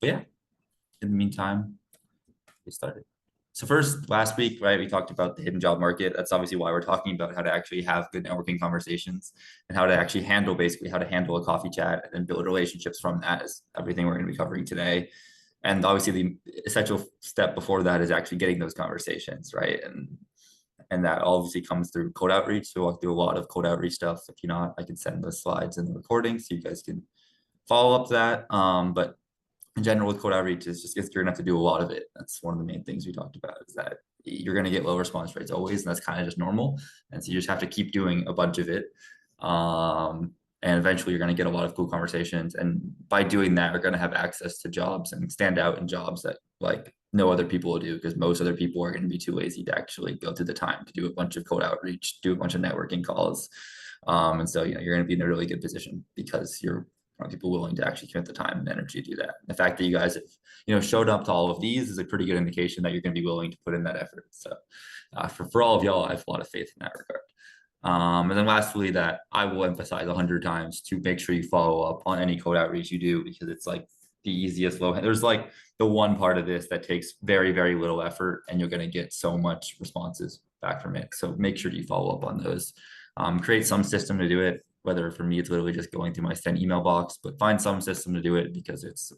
But yeah, in the meantime, get started. So first, last week, right, we talked about the hidden job market. That's obviously why we're talking about how to actually have good networking conversations and how to actually handle, basically how to handle a coffee chat and then build relationships from that is everything we're going to be covering today. And obviously the essential step before that is actually getting those conversations, right? And that obviously comes through cold outreach. So we'll do a lot of cold outreach stuff. If you're not, I can send the slides and the recording so you guys can follow up to that. But in general with cold outreach is just you're gonna have to do a lot of it. That's one of the main things we talked about is that you're gonna get low response rates always, and that's kind of just normal. And so you just have to keep doing a bunch of it. And eventually you're gonna get a lot of cool conversations. And by doing that, you're gonna have access to jobs and stand out in jobs that like no other people will do because most other people are going to be too lazy to actually go through the time to do a bunch of cold outreach, do a bunch of networking calls. And so, you're going to be in a really good position because you're people willing to actually commit the time and energy to do that. The fact that you guys have, showed up to all of these is a pretty good indication that you're going to be willing to put in that effort. So for all of y'all, I have a lot of faith in that regard. And then lastly, that I will emphasize 100 times to make sure you follow up on any cold outreach you do, because it's like the easiest there's like the one part of this that takes very, very little effort and you're going to get so much responses back from it. So make sure you follow up on those. Create some system to do it. Whether for me, it's literally just going through my send email box, but find some system to do it because it's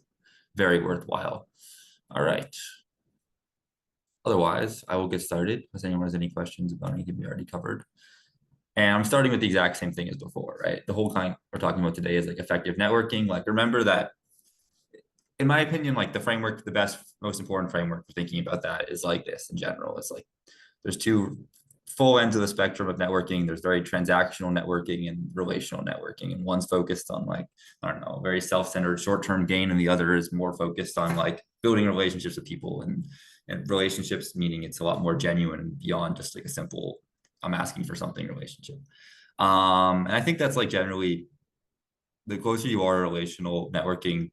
very worthwhile. All right. Otherwise, I will get started if anyone has any questions about anything we already covered. And I'm starting with the exact same thing as before, right? The whole thing we're talking about today is like effective networking. Like, remember that, in my opinion, like the framework, the best, most important framework for thinking about that is like this in general. It's like there's two full ends of the spectrum of networking. There's very transactional networking and relational networking. And one's focused on like, I don't know, very self-centered short-term gain. And the other is more focused on like building relationships with people and relationships, meaning it's a lot more genuine and beyond just like a simple, I'm asking for something relationship. And I think that's like generally the closer you are to relational networking,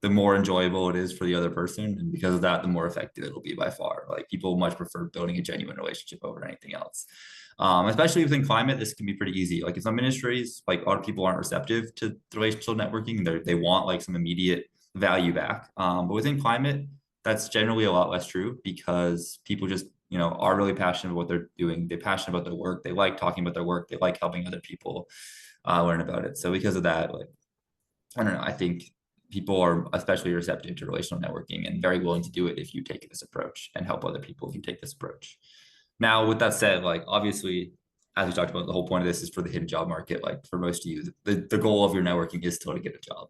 the more enjoyable it is for the other person. And because of that, the more effective it'll be by far. Like people much prefer building a genuine relationship over anything else. Especially within climate, this can be pretty easy. Like in some industries, like a lot of people aren't receptive to relational networking. They want like some immediate value back. But within climate, that's generally a lot less true because people just, are really passionate about what they're doing. They're passionate about their work. They like talking about their work. They like helping other people learn about it. So because of that, like, I don't know, I think people are especially receptive to relational networking and very willing to do it if you take this approach and help other people if you take this approach. Now, with that said, like obviously, as we talked about, the whole point of this is for the hidden job market. Like for most of you, the goal of your networking is still to get a job.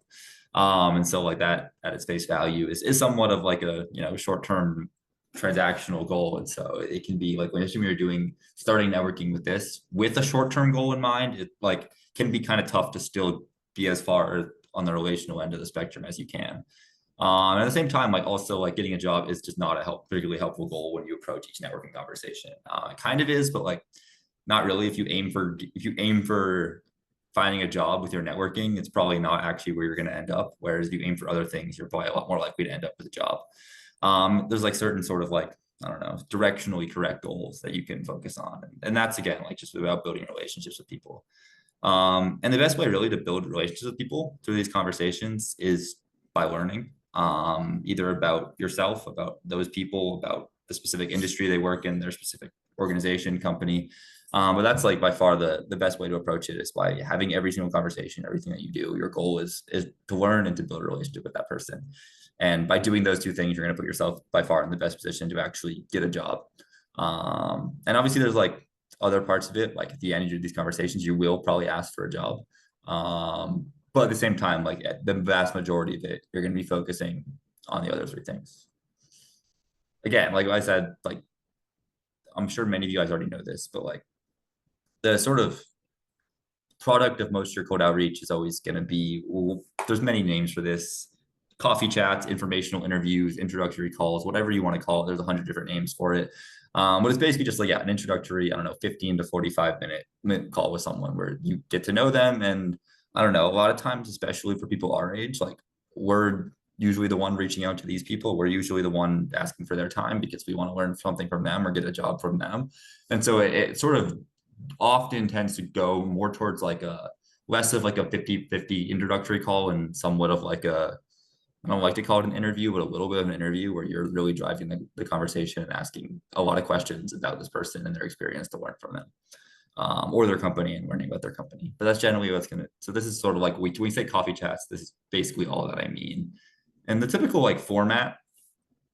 And so like that at its face value is somewhat of like a, short-term transactional goal. And so it can be like when you're starting networking with this with a short-term goal in mind, it like can be kind of tough to still be as far on the relational end of the spectrum as you can. At the same time, like also like getting a job is just not a particularly helpful goal when you approach each networking conversation. It kind of is, but like not really. If you aim for finding a job with your networking, it's probably not actually where you're going to end up. Whereas if you aim for other things, you're probably a lot more likely to end up with a job. There's like certain sort of like, I don't know, directionally correct goals that you can focus on. And that's again, like just about building relationships with people. And the best way really to build relationships with people through these conversations is by learning, either about yourself, about those people, about the specific industry they work in, their specific organization, company. But that's like by far the best way to approach it is by having every single conversation, everything that you do. Your goal is to learn and to build a relationship with that person. And by doing those two things, you're going to put yourself by far in the best position to actually get a job. And obviously there's like other parts of it, like at the end of these conversations, you will probably ask for a job. But at the same time, like the vast majority of it, you're going to be focusing on the other three things. Again, like I said, like I'm sure many of you guys already know this, but like the sort of product of most of your cold outreach is always going to be, well, there's many names for this: coffee chats, informational interviews, introductory calls, whatever you want to call it. There's 100 different names for it. But it's basically just like, an introductory, I don't know, 15 to 45-minute call with someone where you get to know them. And I don't know, a lot of times, especially for people our age, like we're usually the one reaching out to these people. We're usually the one asking for their time because we want to learn something from them or get a job from them. And so it sort of often tends to go more towards like less of like a 50-50 introductory call and somewhat of like a I don't like to call it an interview, but a little bit of an interview where you're really driving the conversation and asking a lot of questions about this person and their experience to learn from them, or their company and learning about their company. But that's generally what's gonna. So this is sort of like we say coffee chats. This is basically all that I mean. And the typical like format,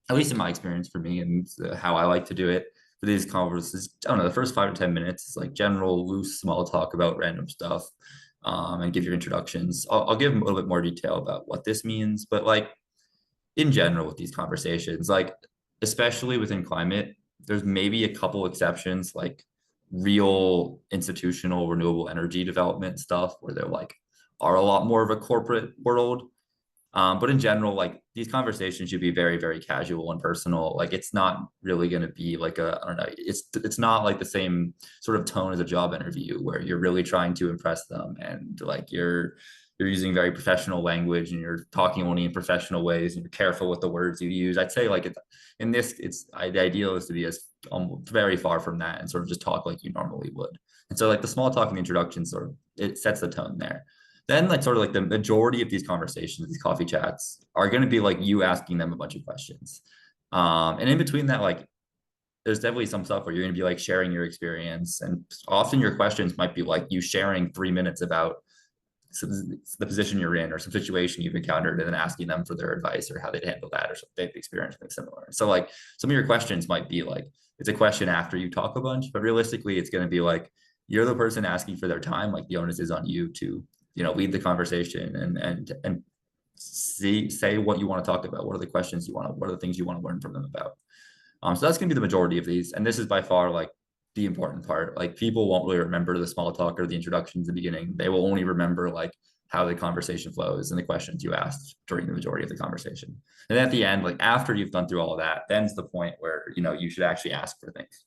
at least in my experience for me and how I like to do it for these conversations, I don't know, the first 5 to 10 minutes is like general loose small talk about random stuff, and give your introductions. I'll give a little bit more detail about what this means, but like in general with these conversations, like especially within climate, there's maybe a couple exceptions, like real institutional renewable energy development stuff where they're like are a lot more of a corporate world. But in general, like these conversations should be very, very casual and personal. Like it's not really going to be like a, I don't know, it's not like the same sort of tone as a job interview where you're really trying to impress them and like you're using very professional language and you're talking only in professional ways and you're careful with the words you use. I'd say like in this, the ideal is to be as very far from that and sort of just talk like you normally would. And so like the small talk and the introduction sort of it sets the tone there. Then like sort of like the majority of these conversations, these coffee chats are going to be like you asking them a bunch of questions. And in between that, like there's definitely some stuff where you're going to be like sharing your experience. And often your questions might be like you sharing 3 minutes about the position you're in or some situation you've encountered and then asking them for their advice or how they'd handle that or they've experienced something similar. So like some of your questions might be like, it's a question after you talk a bunch, but realistically it's going to be like, you're the person asking for their time. Like the onus is on you to, lead the conversation and say what you want to talk about. What are the questions you want to, what are the things you want to learn from them about? So that's going to be the majority of these. And this is by far like the important part. Like people won't really remember the small talk or the introductions at the beginning. They will only remember like how the conversation flows and the questions you asked during the majority of the conversation. And then at the end, like after you've gone through all of that, then's the point where, you should actually ask for things.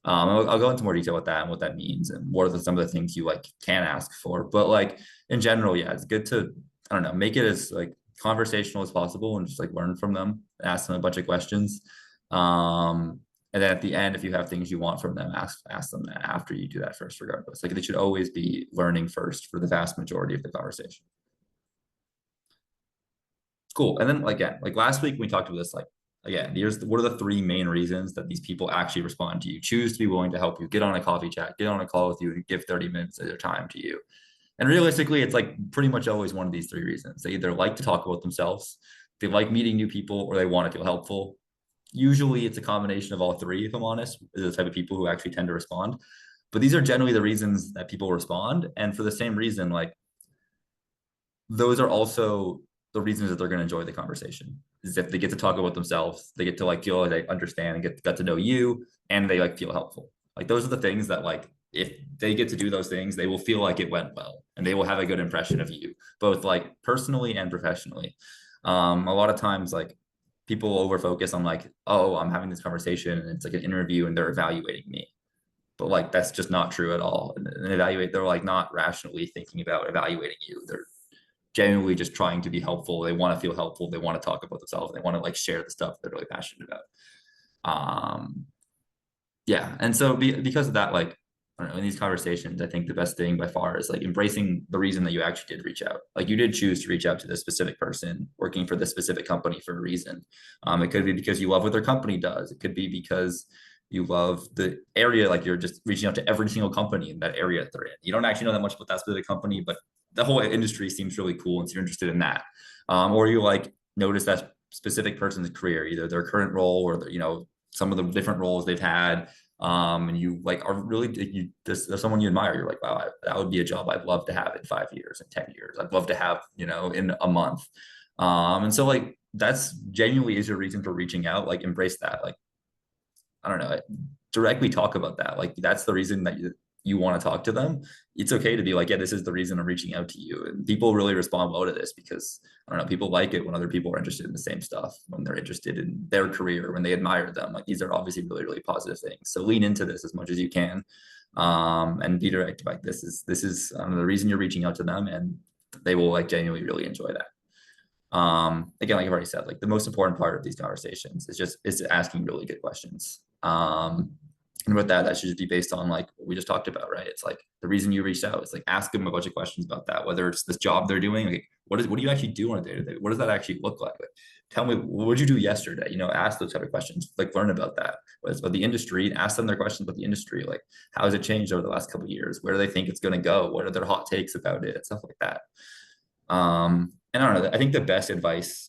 I'll go into more detail with that and what that means and what are some of the things you like can ask for. But like in general, yeah, it's good to, I don't know, make it as like conversational as possible and just like learn from them, ask them a bunch of questions. And then at the end, if you have things you want from them, ask them that after you do that first, regardless. Like they should always be learning first for the vast majority of the conversation. Cool. And then again, like last week we talked about this, like again, here's what are the 3 main reasons that these people actually respond to you, choose to be willing to help you, get on a coffee chat, get on a call with you, and give 30 minutes of their time to you. And realistically, it's like pretty much always one of these 3 reasons. They either like to talk about themselves, they like meeting new people, or they want to feel helpful. Usually it's a combination of all 3, if I'm honest, the type of people who actually tend to respond. But these are generally the reasons that people respond. And for the same reason, like those are also the reasons that they're going to enjoy the conversation is if they get to talk about themselves, they get to like feel like they understand and get to know you, and they like feel helpful. Like those are the things that like if they get to do those things, they will feel like it went well and they will have a good impression of you, both like personally and professionally. A lot of times like people over focus on like, oh, I'm having this conversation and it's like an interview and they're evaluating me. But like that's just not true at all. And they're like not rationally thinking about evaluating you. They're genuinely just trying to be helpful. They want to feel helpful. They want to talk about themselves. They want to like share the stuff they're really passionate about. Yeah. And so because of that, like, I don't know, in these conversations, I think the best thing by far is like embracing the reason that you actually did reach out. Like you did choose to reach out to this specific person working for this specific company for a reason. It could be because you love what their company does. It could be because you love the area, like you're just reaching out to every single company in that area that they're in. You don't actually know that much about that specific company, but the whole industry seems really cool and so you're interested in that. Or you like notice that specific person's career, either their current role or some of the different roles they've had. And you like are really there's someone you admire. You're like, wow, that would be a job I'd love to have in 5 years and 10 years. I'd love to have, in a month. And so like that's genuinely is your reason for reaching out. Like embrace that. Like, I don't know, directly talk about that. Like that's the reason that you want to talk to them. It's okay to be like, yeah, this is the reason I'm reaching out to you. And people really respond well to this because I don't know, people like it when other people are interested in the same stuff, when they're interested in their career, when they admire them. Like these are obviously really, really positive things. So lean into this as much as you can. And be direct. Like this is the reason you're reaching out to them, and they will like genuinely really enjoy that. Again, like I've already said, like the most important part of these conversations is asking really good questions. And with that, that should just be based on like what we just talked about, right? It's like the reason you reached out. It's like ask them a bunch of questions about that, whether it's this job they're doing, like what do you actually do on a day to day? What does that actually look like? Tell me, what did you do yesterday? Ask those type of questions, like learn about that. Whether it's about the industry, ask them their questions about the industry, like how has it changed over the last couple of years? Where do they think it's going to go? What are their hot takes about it? Stuff like that. And I don't know, I think the best advice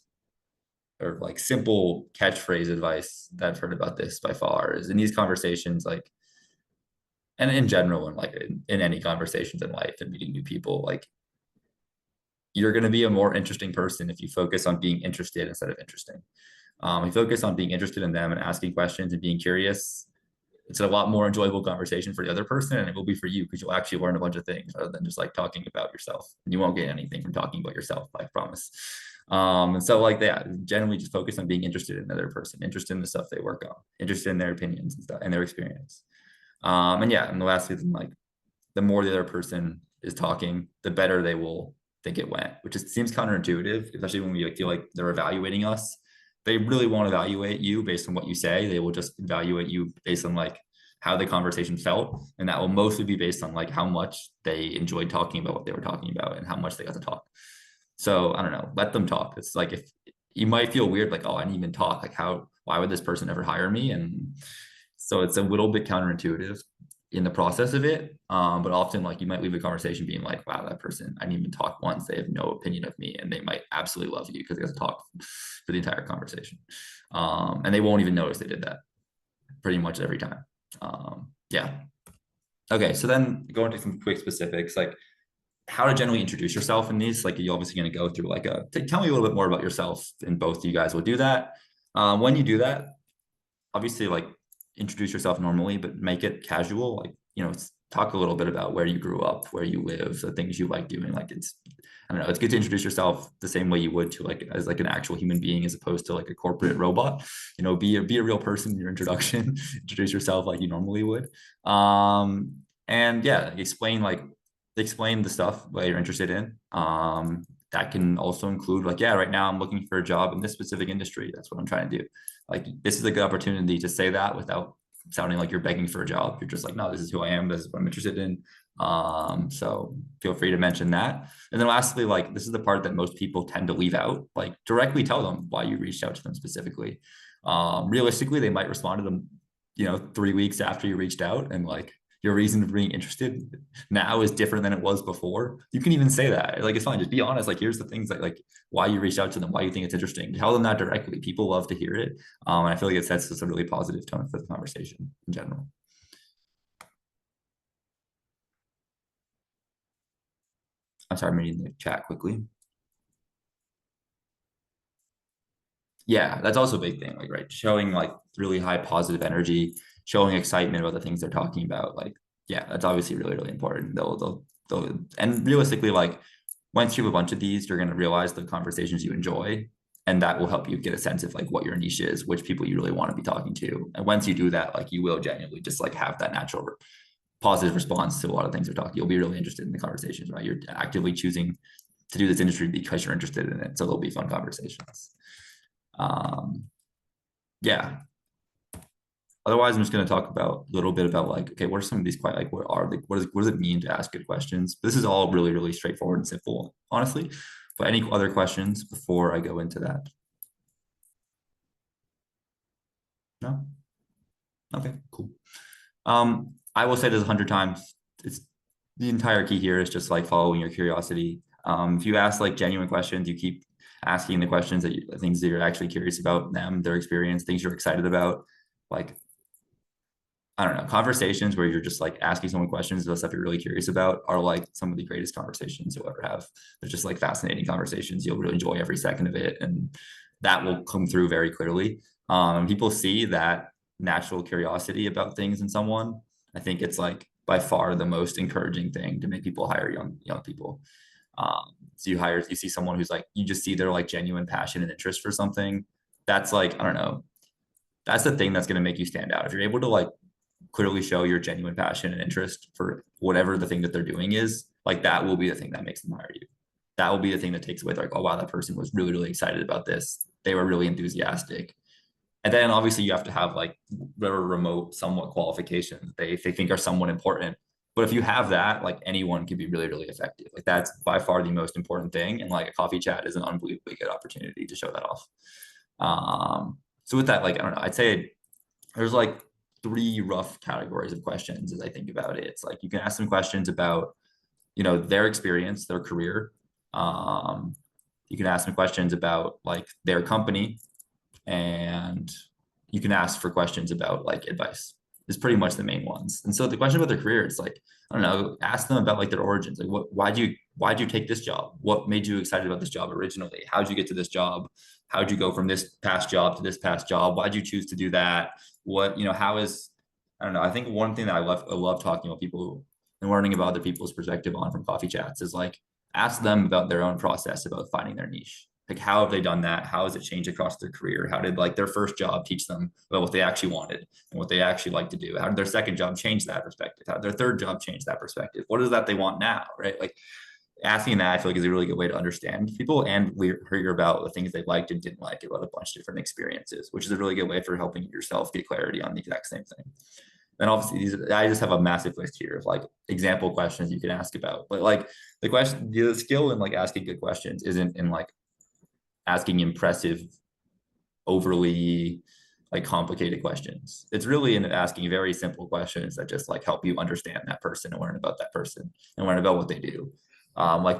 or like simple catchphrase advice that I've heard about this by far is in these conversations, like, and in general, and like in any conversations in life and meeting new people, like you're going to be a more interesting person if you focus on being interested instead of interesting. You focus on being interested in them and asking questions and being curious. It's a lot more enjoyable conversation for the other person, and it will be for you because you'll actually learn a bunch of things rather than just like talking about yourself. And you won't get anything from talking about yourself, I promise. And so like that, generally just focus on being interested in another person, interested in the stuff they work on, interested in their opinions and stuff and their experience. And yeah, and the last thing, like the more the other person is talking, the better they will think it went, which is, seems counterintuitive, especially when we like, feel like they're evaluating us. They really won't evaluate you based on what you say. They will just evaluate you based on like how the conversation felt. And that will mostly be based on like how much they enjoyed talking about what they were talking about and how much they got to talk. So I don't know, let them talk. It's like if you might feel weird, like, oh, I didn't even talk. Like why would this person ever hire me? And so it's a little bit counterintuitive in the process of it. But often like you might leave a conversation being like, wow, that person, I didn't even talk once. They have no opinion of me and they might absolutely love you because they got to talk for the entire conversation. And they won't even notice they did that pretty much every time. Yeah. Okay. So then going to some quick specifics, like how to generally introduce yourself in these, like you're obviously going to go through like tell me a little bit more about yourself, and both of you guys will do that. When you do that, obviously like introduce yourself normally, but make it casual. Like, talk a little bit about where you grew up, where you live, the things you like doing. Like I don't know, it's good to introduce yourself the same way you would to like, as like an actual human being, as opposed to like a corporate robot. Be a real person in your introduction, introduce yourself like you normally would. And yeah, explain the stuff that you're interested in. That can also include like, yeah, right now I'm looking for a job in this specific industry. That's what I'm trying to do. Like, this is a good opportunity to say that without sounding like you're begging for a job. You're just like, no, this is who I am. This is what I'm interested in. So feel free to mention that. And then lastly, like, this is the part that most people tend to leave out. Like, directly tell them why you reached out to them specifically. Realistically, they might respond to them, 3 weeks after you reached out, and like, your reason for being interested now is different than it was before. You can even say that. Like, it's fine. Just be honest. Like, here's the things that like why you reached out to them, why you think it's interesting. Tell them that directly. People love to hear it. And I feel like it sets just a really positive tone for the conversation in general. I'm sorry, I'm reading the chat quickly. Yeah, that's also a big thing. Like, right, showing like really high positive energy, showing excitement about the things they're talking about. Like, yeah, that's obviously really, really important. And realistically, like, once you have a bunch of these, you're going to realize the conversations you enjoy, and that will help you get a sense of like what your niche is, which people you really want to be talking to. And once you do that, like, you will genuinely just like have that natural positive response to a lot of things they're talking. You'll be really interested in the conversations, right? You're actively choosing to do this industry because you're interested in it. So there'll be fun conversations. Yeah. Otherwise, I'm just going to talk about a little bit about like, okay, what are some of these quite like, what does it mean to ask good questions? This is all really, really straightforward and simple, honestly. But any other questions before I go into that? No? Okay, cool. I will say this 100 times. It's the entire key here is just like following your curiosity. If you ask like genuine questions, you keep asking the questions things that you're actually curious about them, their experience, things you're excited about. Like, I don't know, conversations where you're just like asking someone questions about stuff you're really curious about are like some of the greatest conversations you'll ever have. They're just like fascinating conversations. You'll really enjoy every second of it. And that will come through very clearly. People see that natural curiosity about things in someone. I think it's like by far the most encouraging thing to make people hire young people. So you see someone who's like, you just see their like genuine passion and interest for something. That's like, I don't know, that's the thing that's going to make you stand out. If you're able to like clearly show your genuine passion and interest for whatever the thing that they're doing is, like, that will be the thing that makes them hire you. That will be the thing that takes away like, oh wow, that person was really, really excited about this. They were really enthusiastic. And then obviously you have to have like whatever remote somewhat qualifications they think are somewhat important. But if you have that, like anyone can be really, really effective. Like that's by far the most important thing. And like a coffee chat is an unbelievably good opportunity to show that off. So with that, like, I don't know, I'd say there's like three rough categories of questions as I think about it. It's like you can ask them questions about, their experience, their career. Um, you can ask them questions about like their company, and you can ask for questions about like advice is pretty much the main ones. And so the question about their career, it's like, I don't know, ask them about like their origins. Like why'd you take this job? What made you excited about this job originally? How'd you get to this job? How'd you go from this past job to this past job? Why'd you choose to do that? How is, I don't know. I think one thing that I love talking about people and learning about other people's perspective on from coffee chats is like, ask them about their own process about finding their niche. Like, how have they done that? How has it changed across their career? How did like their first job teach them about what they actually wanted and what they actually like to do? How did their second job change that perspective? How did their third job change that perspective? What is that they want now? Right. Like asking that, I feel like is a really good way to understand people and hear about the things they liked and didn't like about a bunch of different experiences, which is a really good way for helping yourself get clarity on the exact same thing. Then obviously I just have a massive list here of like example questions you can ask about, but like the skill in like asking good questions isn't in like asking impressive, overly like complicated questions. It's really in asking very simple questions that just like help you understand that person and learn about that person and learn about what they do. Like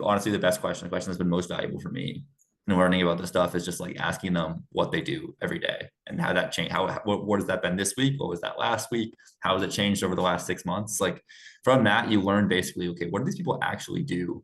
honestly, the best question, the question that's been most valuable for me in learning about this stuff is just like asking them what they do every day and how that changed. What has that been this week? What was that last week? How has it changed over the last 6 months? Like from that, you learn basically, okay, what do these people actually do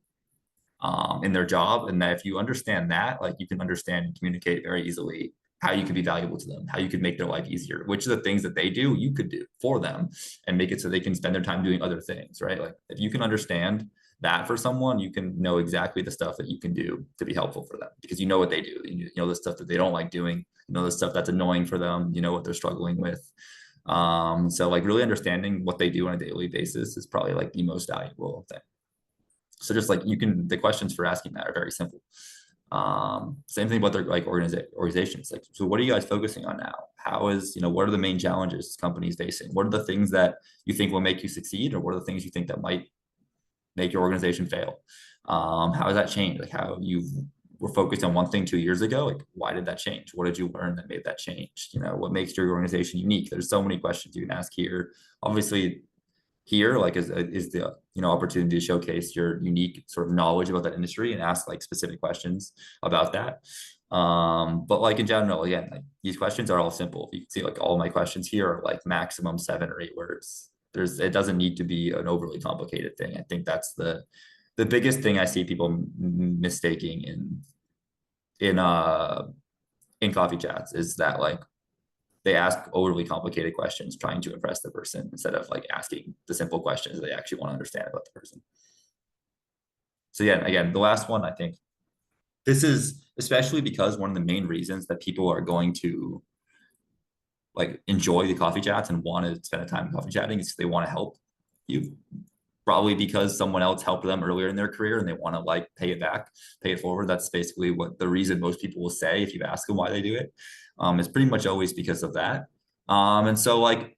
in their job? And that if you understand that, like you can understand and communicate very easily how you could be valuable to them, how you could make their life easier, which of the things that they do, you could do for them and make it so they can spend their time doing other things, right? Like if you can understand that for someone, you can know exactly the stuff that you can do to be helpful for them because you know what they do. You know the stuff that they don't like doing, you know the stuff that's annoying for them, you know what they're struggling with. So like really understanding what they do on a daily basis is probably like the most valuable thing. So just like the questions for asking that are very simple. Same thing about their like organizations. Like, so what are you guys focusing on now? What are the main challenges companies facing? What are the things that you think will make you succeed, or what are the things you think that might make your organization fail? How has that changed? Like how you were focused on one thing 2 years ago, like why did that change? What did you learn that made that change? What makes your organization unique? There's so many questions you can ask here. Obviously, here like is the opportunity to showcase your unique sort of knowledge about that industry and ask like specific questions about that. But like in general, again, like these questions are all simple. You can see like all my questions here are like maximum 7 or 8 words. It doesn't need to be an overly complicated thing. I think that's the biggest thing I see people mistaking in coffee chats is that like they ask overly complicated questions trying to impress the person instead of like asking the simple questions they actually want to understand about the person. So yeah, again, the last one, I think this is especially because one of the main reasons that people are going to like enjoy the coffee chats and want to spend a time coffee chatting is they want to help you. Probably because someone else helped them earlier in their career and they want to like pay it back, pay it forward. That's basically what the reason most people will say if you ask them why they do it. It's pretty much always because of that. And so like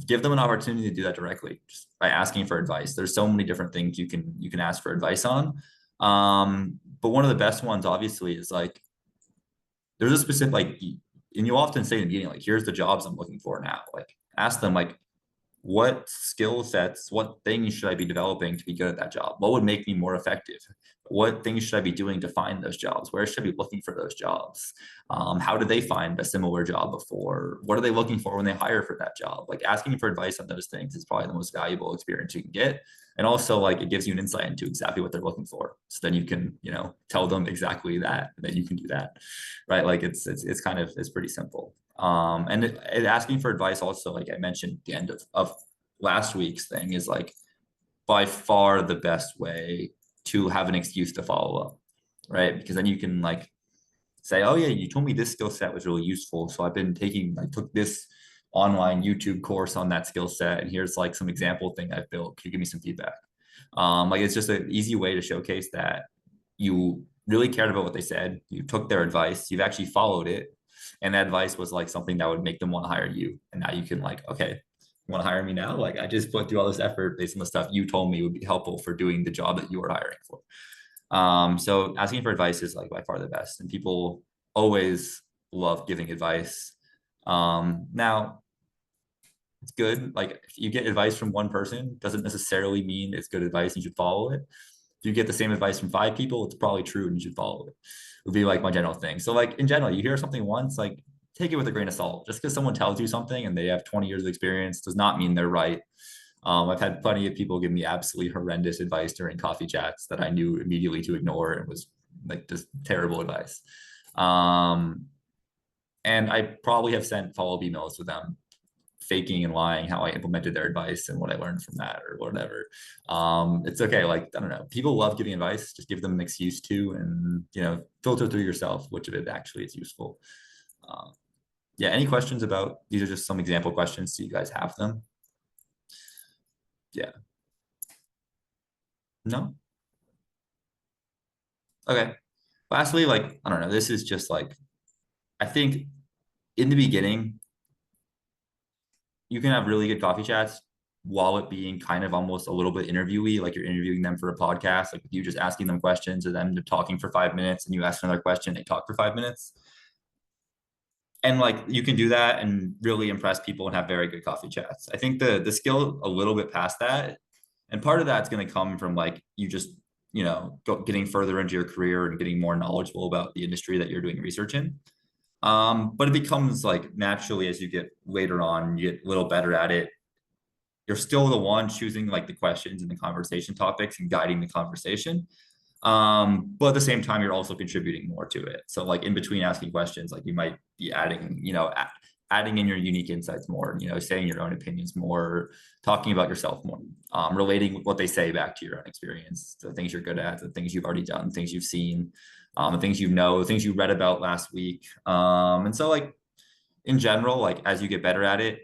give them an opportunity to do that directly just by asking for advice. There's so many different things you can ask for advice on. But one of the best ones obviously is like there's a specific like, and you often say in the beginning, like, here's the jobs I'm looking for now. Like ask them like, what skill sets, what things should I be developing to be good at that job? What would make me more effective? What things should I be doing to find those jobs? Where should I be looking for those jobs? How did they find a similar job before? What are they looking for when they hire for that job? Like asking for advice on those things is probably the most valuable experience you can get. And also like it gives you an insight into exactly what they're looking for. So then you can, tell them exactly that, and then you can do that, right? Like it's pretty simple. And asking for advice also, like I mentioned at the end of last week's thing, is like by far the best way to have an excuse to follow up, right? Because then you can like say, oh yeah, you told me this skill set was really useful. So I took this online YouTube course on that skill set, and here's like some example thing I've built. Can you give me some feedback? Like it's just an easy way to showcase that you really cared about what they said. You took their advice. You've actually followed it. And that advice was like something that would make them want to hire you. And now you can like, okay, you want to hire me now? Like I just put through all this effort based on the stuff you told me would be helpful for doing the job that you were hiring for. So asking for advice is like by far the best, and people always love giving advice. Now it's good. Like if you get advice from one person, doesn't necessarily mean it's good advice and you should follow it. If you get the same advice from 5 people, it's probably true and you should follow it. Would be like my general thing. So like in general, you hear something once, like take it with a grain of salt. Just because someone tells you something and they have 20 years of experience does not mean they're right. I've had plenty of people give me absolutely horrendous advice during coffee chats that I knew immediately to ignore and was like just terrible advice. And I probably have sent follow-up emails with them faking and lying how I implemented their advice and what I learned from that or whatever. It's okay. Like, I don't know, people love giving advice, just give them an excuse to, and, you know, filter through yourself, which of it actually is useful. Yeah. Any questions about, these are just some example questions. So you guys have them. Yeah. No. Okay. Lastly, like, I don't know, this is just like, I think in the beginning, you can have really good coffee chats while it being kind of almost a little bit interviewee, like you're interviewing them for a podcast, like you just asking them questions and then they're talking for 5 minutes and you ask another question, they talk for 5 minutes. And like you can do that and really impress people and have very good coffee chats. I think the skill a little bit past that, and part of that's going to come from like you just, you know, getting further into your career and getting more knowledgeable about the industry that you're doing research in. But it becomes like naturally as you get later on, you get a little better at it. You're still the one choosing like the questions and the conversation topics and guiding the conversation. But at the same time, you're also contributing more to it. So like in between asking questions, like you might be adding, you know, adding in your unique insights more, you know, saying your own opinions more, talking about yourself more, relating what they say back to your own experience, the things you're good at, the things you've already done, things you've seen, the things you know, the things you read about last week. And so like in general, like as you get better at it,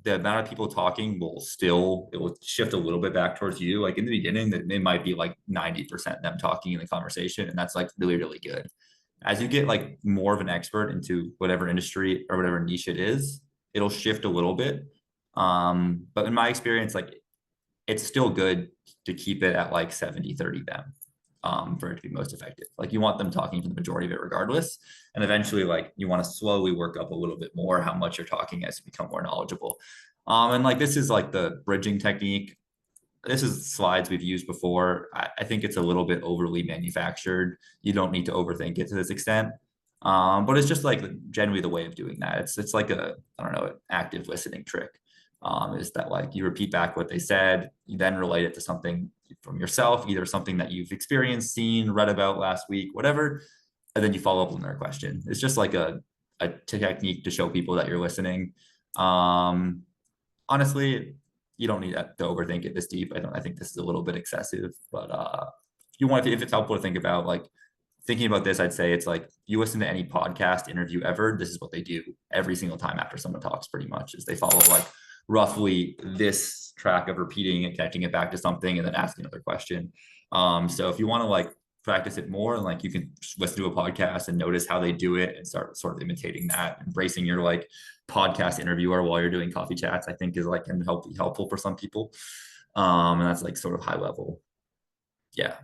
the amount of people talking will still, it will shift a little bit back towards you. Like in the beginning, that it might be like 90% them talking in the conversation, and that's like really, really good. As you get like more of an expert into whatever industry or whatever niche it is, it'll shift a little bit. But in my experience, like it's still good to keep it at like 70-30 them, for it to be most effective. Like you want them talking for the majority of it regardless. And eventually like you want to slowly work up a little bit more how much you're talking as you become more knowledgeable. And like this is like the bridging technique. This is slides we've used before. I think it's a little bit overly manufactured. You don't need to overthink it to this extent. But it's just like generally the way of doing that. It's like a, I don't know, an active listening trick. Is that like you repeat back what they said, you then relate it to something from yourself, either something that you've experienced, seen, read about last week, whatever, and then you follow up on their question. It's just like a technique to show people that you're listening. Honestly, you don't need to overthink it this deep. I think this is a little bit excessive, but if you want, if it's helpful to think about, like thinking about this, I'd say it's like you listen to any podcast interview ever, this is what they do every single time after someone talks, pretty much, is they follow like roughly this track of repeating and connecting it back to something and then asking another question. So if you want to like practice it more, like you can just listen to a podcast and notice how they do it and start sort of imitating that, embracing your like podcast interviewer while you're doing coffee chats, I think is like can help be helpful for some people. And that's like sort of high level. Yeah.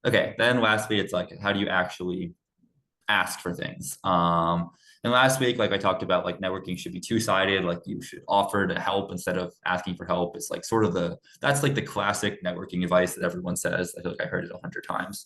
Okay. Then lastly, it's like, how do you actually ask for things? And last week, like I talked about, like networking should be two-sided, like you should offer to help instead of asking for help. It's like sort of that's like the classic networking advice that everyone says. I feel like I heard it 100 times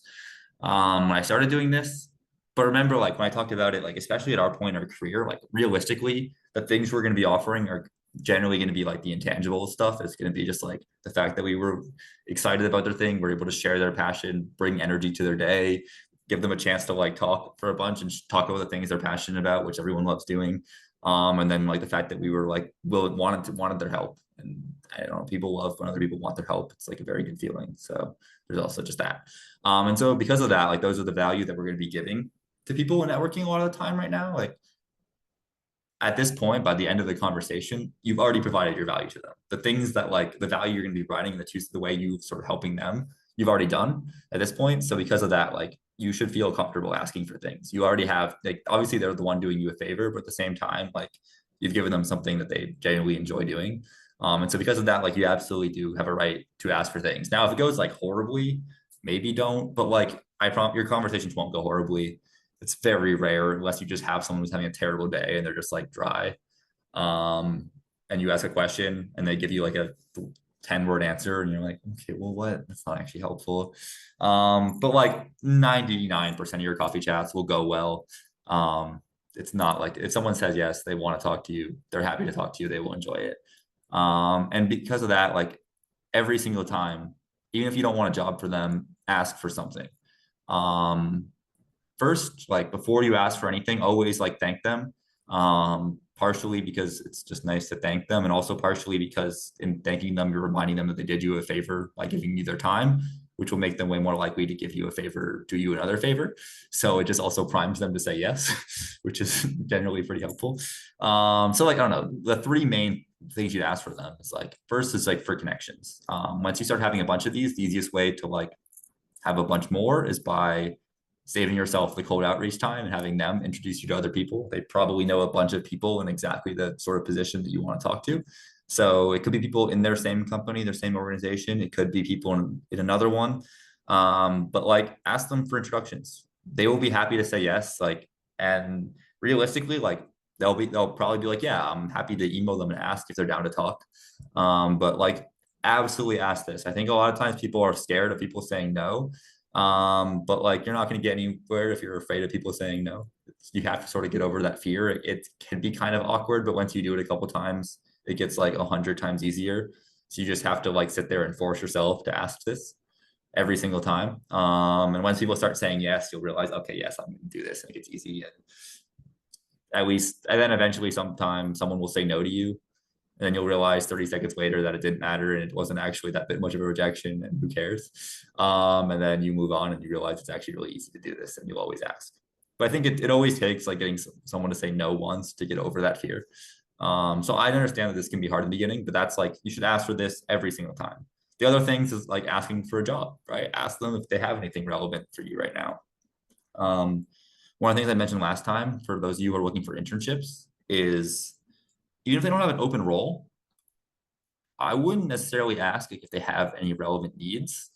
when I started doing this. But remember, like when I talked about it, like especially at our point in our career, like realistically, the things we're going to be offering are generally going to be like the intangible stuff. It's going to be just like the fact that we were excited about their thing, we're able to share their passion, bring energy to their day, give them a chance to like talk for a bunch and talk about the things they're passionate about, which everyone loves doing. And then like the fact that we were like wanted their help, and I don't know, people love when other people want their help. It's like a very good feeling. So there's also just that. And so because of that, like those are the value that we're going to be giving to people in networking a lot of the time right now. Like at this point, by the end of the conversation, you've already provided your value to them. The things that like the value you're going to be providing, the way you sort of helping them, you've already done at this point. So because of that, like you should feel comfortable asking for things. You already have, like, obviously they're the one doing you a favor, but at the same time, like, you've given them something that they genuinely enjoy doing. And so because of that, like, you absolutely do have a right to ask for things. Now, if it goes like horribly, maybe don't, but like, I promise your conversations won't go horribly. It's very rare unless you just have someone who's having a terrible day and they're just like dry. Um, and you ask a question and they give you like a 10-word answer and you're like, okay, well, what? That's not actually helpful. But like 99% of your coffee chats will go well. It's not like if someone says yes, they want to talk to you, they're happy to talk to you, they will enjoy it. And because of that, like every single time, even if you don't want a job for them, ask for something. Um, First, like before you ask for anything, always like thank them. Partially because it's just nice to thank them, and also partially because in thanking them, you're reminding them that they did you a favor by giving you their time, which will make them way more likely to give you a favor, do you another favor. So it just also primes them to say yes, which is generally pretty helpful. So like I don't know, the three main things you'd ask for them is like first is like for connections. Once you start having a bunch of these, the easiest way to like have a bunch more is by saving yourself the cold outreach time and having them introduce you to other people. They probably know a bunch of people in exactly the sort of position that you want to talk to. So it could be people in their same company, their same organization. It could be people in another one. But like ask them for introductions. They will be happy to say yes. Like, and realistically, like they'll probably be like, yeah, I'm happy to email them and ask if they're down to talk. But like absolutely ask this. I think a lot of times people are scared of people saying no. But like you're not going to get anywhere if you're afraid of people saying no. You have to sort of get over that fear. It can be kind of awkward, but once you do it a couple times, it gets like 100 times easier. So you just have to like sit there and force yourself to ask this every single time. And once people start saying yes, you'll realize, okay, yes, I'm going to do this, and it gets easy. And at least, and then eventually, sometime someone will say no to you, and then you'll realize 30 seconds later that it didn't matter and it wasn't actually that bit much of a rejection, and who cares. And then you move on and you realize it's actually really easy to do this, and you'll always ask. But I think it always takes like getting someone to say no once to get over that fear. So I understand that this can be hard in the beginning, but that's like you should ask for this every single time. The other things is like asking for a job, right? Ask them if they have anything relevant for you right now. One of the things I mentioned last time for those of you who are looking for internships is even if they don't have an open role, I wouldn't necessarily ask if they have any relevant needs.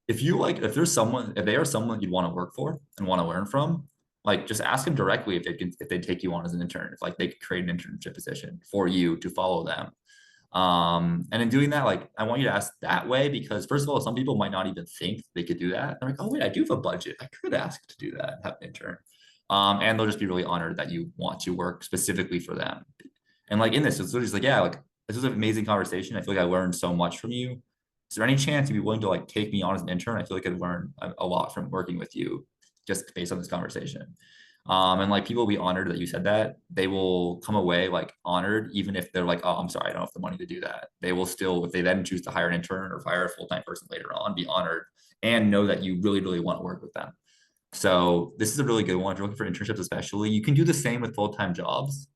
If you like, if they are someone you'd want to work for and want to learn from, like just ask them directly if they take you on as an intern, if like they could create an internship position for you to follow them. And in doing that, like I want you to ask that way because first of all, some people might not even think they could do that. They're like, oh wait, I do have a budget. I could ask to do that, have an intern. And they'll just be really honored that you want to work specifically for them. And like in this, it's just like, yeah, like this was an amazing conversation. I feel like I learned so much from you. Is there any chance you'd be willing to like take me on as an intern? I feel like I'd learn a lot from working with you just based on this conversation. And like people will be honored that you said that. They will come away like honored, even if they're like, oh, I'm sorry, I don't have the money to do that. They will still, if they then choose to hire an intern or hire a full-time person later on, be honored and know that you really, really want to work with them. So this is a really good one. If you're looking for internships, especially, you can do the same with full-time jobs,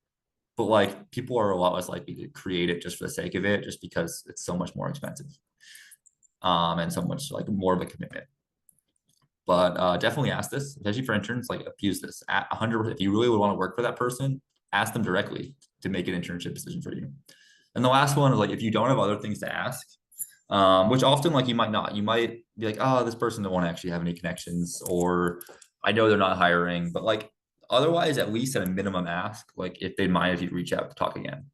but like people are a lot less likely to create it just for the sake of it, just because it's so much more expensive. And so much like more of a commitment. But definitely ask this, especially for interns, like abuse this at 100. If you really would want to work for that person, ask them directly to make an internship decision for you. And the last one is like, if you don't have other things to ask, which often like you might not, you might be like, oh, this person don't want to actually have any connections, or I know they're not hiring, but like otherwise, at least at a minimum ask, like if they'd mind if you reach out to talk again.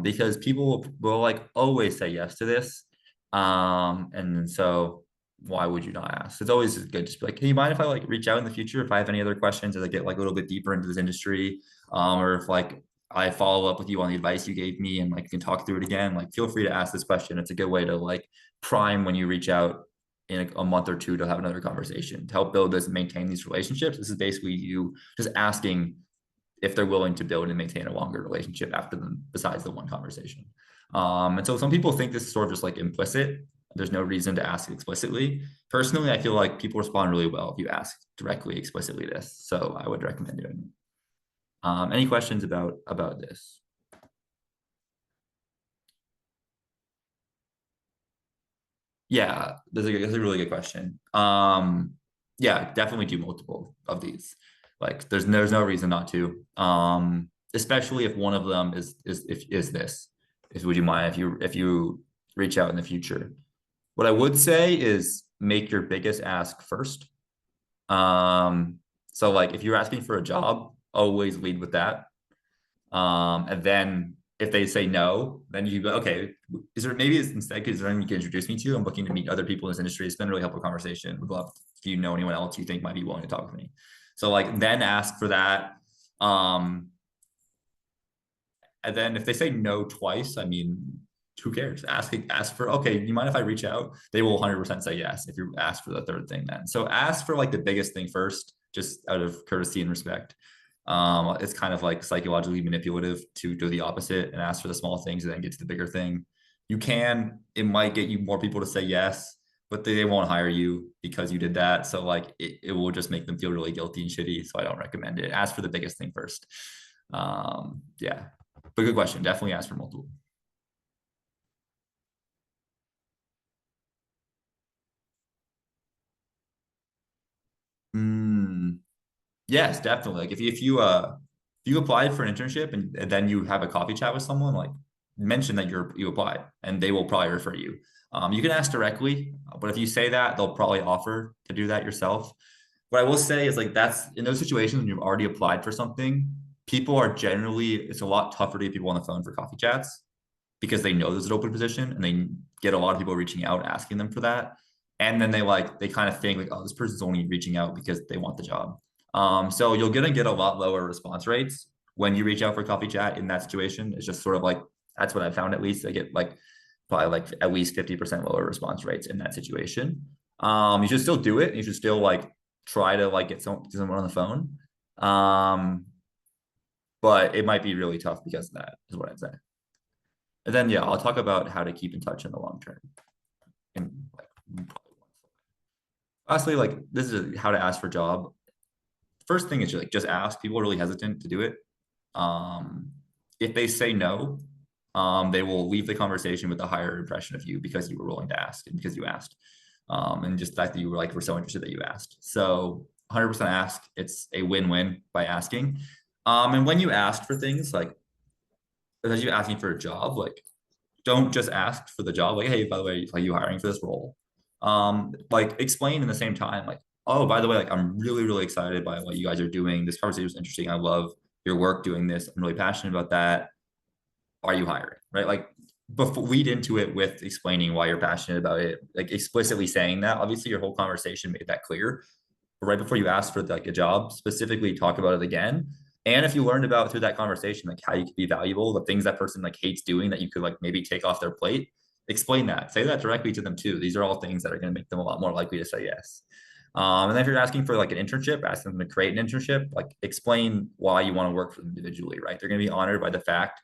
Because people will like always say yes to this. And so why would you not ask? It's always good just be like, hey, you mind if I like reach out in the future if I have any other questions as I get like a little bit deeper into this industry? Or if like I follow up with you on the advice you gave me and like you can talk through it again, like feel free to ask this question. It's a good way to like prime when you reach out in a month or two to have another conversation to help build this and maintain these relationships. This is basically you just asking if they're willing to build and maintain a longer relationship after them besides the one conversation. And so some people think this is sort of just like implicit. There's no reason to ask explicitly. Personally, I feel like people respond really well if you ask directly explicitly this. So I would recommend doing it. Any questions about this? Yeah, that's a really good question. Yeah, definitely do multiple of these. Like there's no reason not to. Especially if one of them is this. Is would you mind if you reach out in the future? What I would say is make your biggest ask first. Um, so like if you're asking for a job, always lead with that. And then if they say no, then you go, okay, is there maybe instead, is there anyone you can introduce me to? I'm looking to meet other people in this industry. It's been a really helpful conversation. Would love if you know anyone else you think might be willing to talk with me. So like then ask for that. Um, and then if they say no twice, I mean, who cares? Ask for, okay, you mind if I reach out? They will 100% say yes if you ask for the third thing then. So ask for like the biggest thing first, just out of courtesy and respect. It's kind of like psychologically manipulative to do the opposite and ask for the small things and then get to the bigger thing. It might get you more people to say yes, but they won't hire you because you did that. So like it will just make them feel really guilty and shitty. So I don't recommend it. Ask for the biggest thing first. Yeah, but good question. Definitely ask for multiple. Mm, yes, definitely. Like if you applied for an internship and then you have a coffee chat with someone, like mention that you applied and they will probably refer you. You can ask directly, but if you say that, they'll probably offer to do that yourself. What I will say is like that's in those situations when you've already applied for something, people are generally it's a lot tougher to get people on the phone for coffee chats because they know there's an open position and they get a lot of people reaching out asking them for that. And then they kind of think like, oh, this person's only reaching out because they want the job. So you're gonna get a lot lower response rates when you reach out for coffee chat in that situation. It's just sort of like that's what I found at least. I get like probably like at least 50% lower response rates in that situation. You should still do it. You should still like try to like get someone on the phone. Um, but it might be really tough because of that, is what I'd say. And then yeah, I'll talk about how to keep in touch in the long term. And like honestly, like this is how to ask for a job. First thing is just ask. People are really hesitant to do it. Um, if they say no, they will leave the conversation with a higher impression of you because you were willing to ask and because you asked. And just the fact that you were so interested that you asked. So 100% ask. It's a win-win by asking. And when you ask for things like, as you asking for a job, like don't just ask for the job. Like, hey, by the way, are you hiring for this role? Like explain in the same time, like, oh, by the way, like I'm really, really excited by what you guys are doing. This conversation is interesting. I love your work doing this. I'm really passionate about that. Are you hiring? Right? Like before lead into it with explaining why you're passionate about it, like explicitly saying that. Obviously, your whole conversation made that clear. But right before you ask for like a job, specifically talk about it again. And if you learned about through that conversation, like how you could be valuable, the things that person like hates doing that you could like maybe take off their plate, explain that. Say that directly to them too. These are all things that are going to make them a lot more likely to say yes. And then if you're asking for like an internship, ask them to create an internship, like explain why you want to work for them individually, right? They're going to be honored by the fact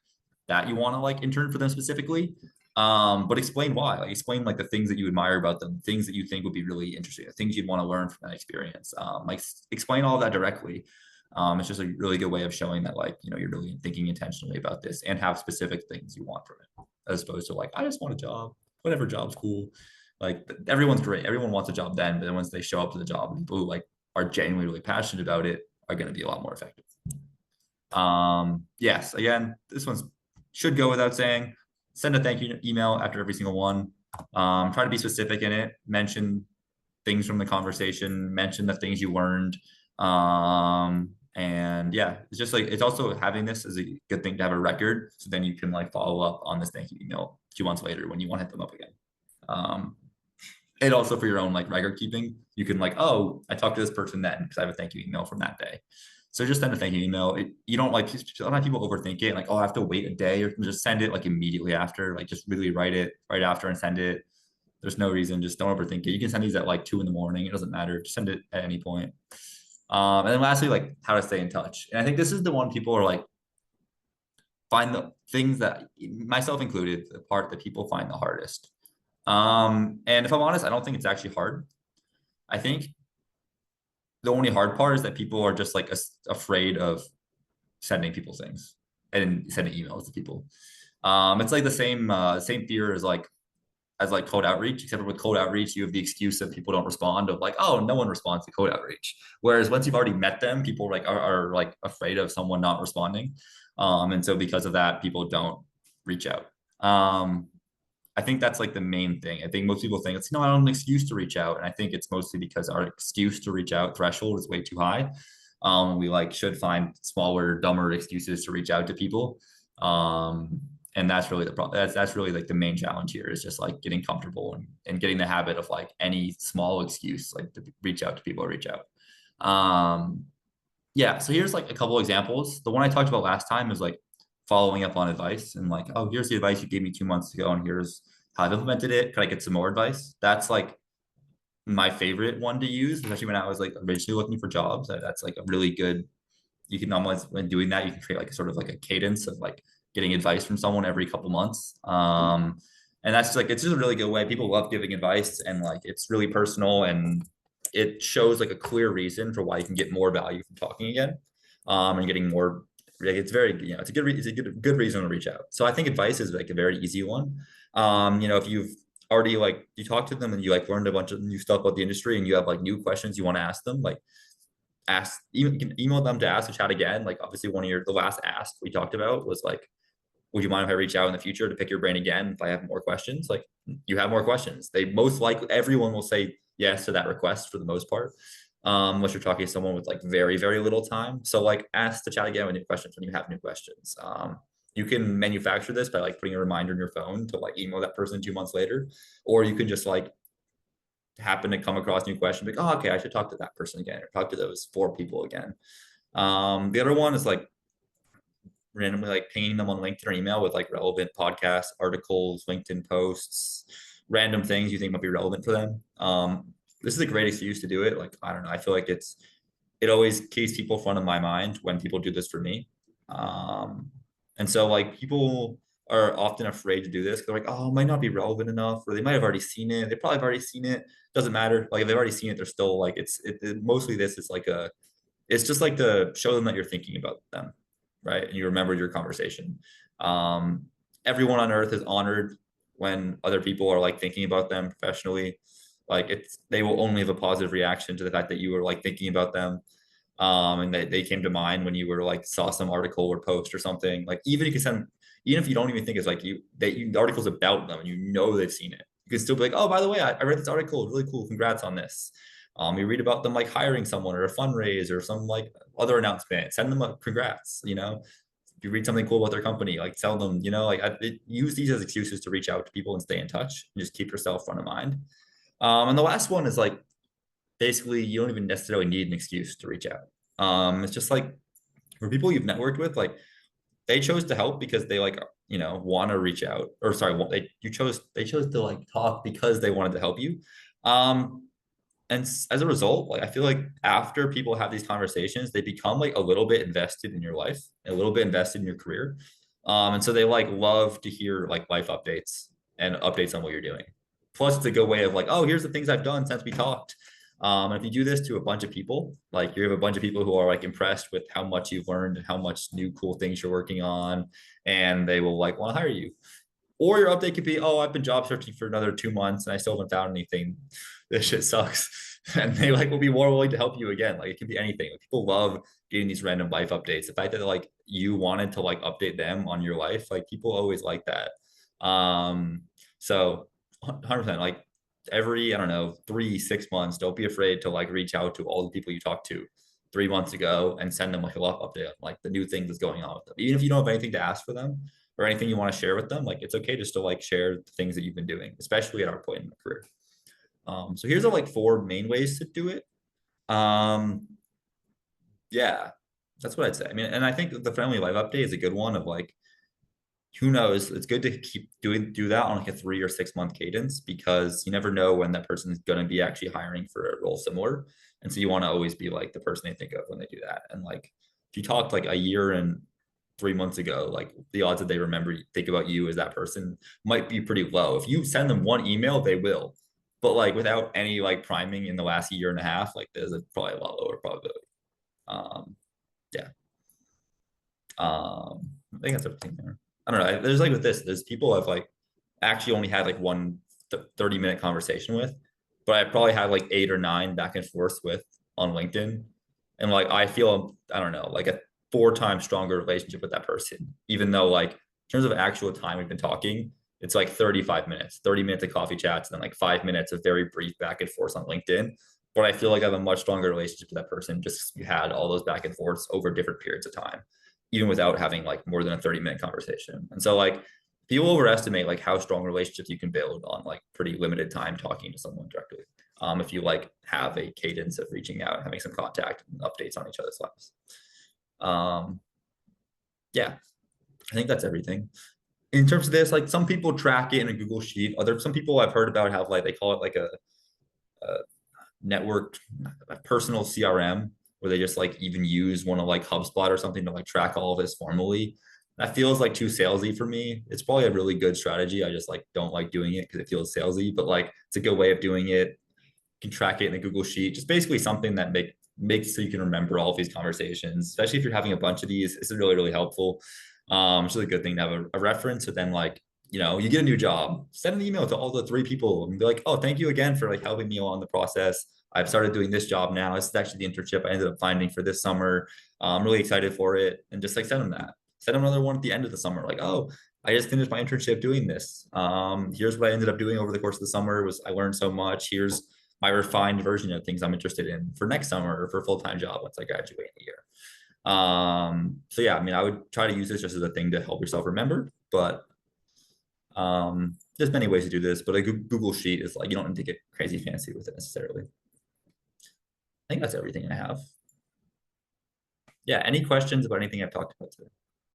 that you want to like intern for them specifically. But explain why, like explain like the things that you admire about them, things that you think would be really interesting, the things you'd want to learn from that experience. Like explain all of that directly. It's just a really good way of showing that like, you're really thinking intentionally about this and have specific things you want from it, as opposed to like, I just want a job, whatever job's cool. Like everyone's great. Everyone wants a job then, but then once they show up to the job, people who like are genuinely really passionate about it are going to be a lot more effective. Yes, again, this one's should go without saying. Send a thank you email after every single one. Try to be specific in it. Mention things from the conversation. Mention the things you learned. And yeah, it's just like it's also having this is a good thing to have a record. So then you can like follow up on this thank you email 2 months later when you want to hit them up again. Um, and also for your own like record keeping, you can like, oh, I talked to this person then because I have a thank you email from that day. So just send a thank you email. You don't like sometimes people overthink it, like, oh, I have to wait a day or just send it like immediately after, like just really write it right after and send it. There's no reason, just don't overthink it. You can send these at like 2 in the morning. It doesn't matter. Just send it at any point. And then lastly, like how to stay in touch. And I think this is the one people are like, find the things that myself included, the part that people find the hardest. And if I'm honest, I don't think it's actually hard. I think the only hard part is that people are just like afraid of sending people things and sending emails to people. It's like the same fear as like as like cold outreach, except for with cold outreach, you have the excuse that people don't respond of like, oh, no one responds to cold outreach. Whereas once you've already met them, people like are like afraid of someone not responding. And so because of that, people don't reach out. I think that's like the main thing. I think most people think it's, no, I don't have an excuse to reach out. And I think it's mostly because our excuse to reach out threshold is way too high. We like should find smaller, dumber excuses to reach out to people. And that's really the problem. That's really like the main challenge here is just like getting comfortable and getting the habit of like any small excuse, like to reach out to people or reach out. Yeah. So here's like a couple examples. The one I talked about last time is like following up on advice and like, oh, here's the advice you gave me 2 months ago, and here's how I've implemented it. Could I get some more advice? That's like my favorite one to use, especially when I was like originally looking for jobs. That's like a really good, you can almost, when doing that, you can create like a sort of like a cadence of like getting advice from someone every couple months. And that's like, it's just a really good way. People love giving advice, and like, it's really personal, and it shows like a clear reason for why you can get more value from talking again. And getting more, it's very, it's a good reason to reach out. So I think advice is like a very easy one. If you've already like, you talk to them and you like learned a bunch of new stuff about the industry, and you have like new questions you want to ask them, like you can email them to ask to chat again. Like obviously the last ask we talked about was like, would you mind if I reach out in the future to pick your brain again if I have more questions? Like, you have more questions. They most likely, everyone will say yes to that request for the most part. Unless you're talking to someone with like very, very little time. So like ask to chat again with new questions when you have new questions. You can manufacture this by like putting a reminder in your phone to like email that person 2 months later, or you can just like happen to come across new question, like, oh, okay, I should talk to that person again, or talk to those 4 people again. The other one is like randomly like pinging them on LinkedIn or email with like relevant podcasts, articles, LinkedIn posts, random things you think might be relevant for them. This is a great excuse to do it. Like, I don't know, I feel like it always keeps people front of my mind when people do this for me. And so like people are often afraid to do this. They're like, oh, it might not be relevant enough, or they might have already seen it. They probably have already seen it. Doesn't matter. Like if they've already seen it, they're still like, mostly this is like it's just like to show them that you're thinking about them, right? And you remembered your conversation. Everyone on earth is honored when other people are like thinking about them professionally. Like they will only have a positive reaction to the fact that you were like thinking about them. And they came to mind when you were like saw some article or post or something. Like even if you don't even think it's like the article's about them and they've seen it, you can still be like, oh, by the way, I read this article, really cool, congrats on this. You read about them like hiring someone or a fundraise or some like other announcement, send them a congrats, if you read something cool about their company, like tell them, use these as excuses to reach out to people and stay in touch and just keep yourself front of mind. And the last one is like, basically you don't even necessarily need an excuse to reach out. It's just like for people you've networked with, like they chose to help because they like, want to reach out, or sorry, they chose to like talk because they wanted to help you. And as a result, like I feel like after people have these conversations, they become like a little bit invested in your life, a little bit invested in your career. And so they like love to hear like life updates and updates on what you're doing. Plus, it's a good way of like, oh, here's the things I've done since we talked. And if you do this to a bunch of people, like you have a bunch of people who are like impressed with how much you've learned and how much new cool things you're working on, and they will like want to hire you. Or your update could be, oh, I've been job searching for another 2 months and I still haven't found anything. This shit sucks. And they like will be more willing to help you again. Like it can be anything. Like, people love getting these random life updates. The fact that like you wanted to like update them on your life, like people always like that. So 100%, like every, I don't know, 3-6 months, don't be afraid to like reach out to all the people you talked to 3 months ago and send them like a life update on like the new things that's going on with them. Even if you don't have anything to ask for them or anything you want to share with them, like it's okay just to like share the things that you've been doing, especially at our point in the career. So here's the like 4 main ways to do it. Yeah, that's what I'd say. I mean, and I think the friendly life update is a good one of like, who knows? It's good to keep do that on like a 3 or 6 month cadence, because you never know when that person is going to be actually hiring for a role similar. And so you want to always be like the person they think of when they do that. And like, if you talked like a year and 3 months ago, like the odds that they think about you as that person might be pretty low. If you send them one email, they will. But like without any like priming in the last year and a half, like there's probably a lot lower probability. Yeah. I think that's everything there. I don't know. There's like with this, there's people have like actually only had like one 30-minute conversation with, but I probably had like 8 or 9 back and forth with on LinkedIn. And like I feel, I don't know, like a 4 times stronger relationship with that person, even though like in terms of actual time we've been talking, it's like 35 minutes, 30 minutes of coffee chats, and then like 5 minutes of very brief back and forth on LinkedIn. But I feel like I have a much stronger relationship with that person just we had all those back and forths over different periods of time, even without having like more than a 30-minute conversation. And so like people overestimate like how strong relationships you can build on like pretty limited time talking to someone directly. If you like have a cadence of reaching out and having some contact and updates on each other's lives. Yeah, I think that's everything. In terms of this, like some people track it in a Google Sheet. Some people I've heard about have like they call it like a network, a personal CRM, where they just like even use one of like HubSpot or something to like track all of this formally. That feels like too salesy for me. It's probably a really good strategy. I just like don't like doing it because it feels salesy, but like it's a good way of doing it. You can track it in a Google Sheet, just basically something that makes so you can remember all of these conversations, especially if you're having a bunch of these. This is really, really helpful. It's really a good thing to have a reference. So then like, you know, you get a new job, send an email to all the 3 people and be like, oh, thank you again for like helping me along the process. I've started doing this job now. This is actually the internship I ended up finding for this summer. I'm really excited for it. And just like send them that. Send them another one at the end of the summer. Like, oh, I just finished my internship doing this. Here's what I ended up doing over the course of the summer was I learned so much. Here's my refined version of things I'm interested in for next summer or for a full-time job once I graduate in a year. So yeah, I mean, I would try to use this just as a thing to help yourself remember, but there's many ways to do this, but a Google Sheet is like, you don't need to get crazy fancy with it necessarily. I think that's everything I have. Yeah, any questions about anything I've talked about today?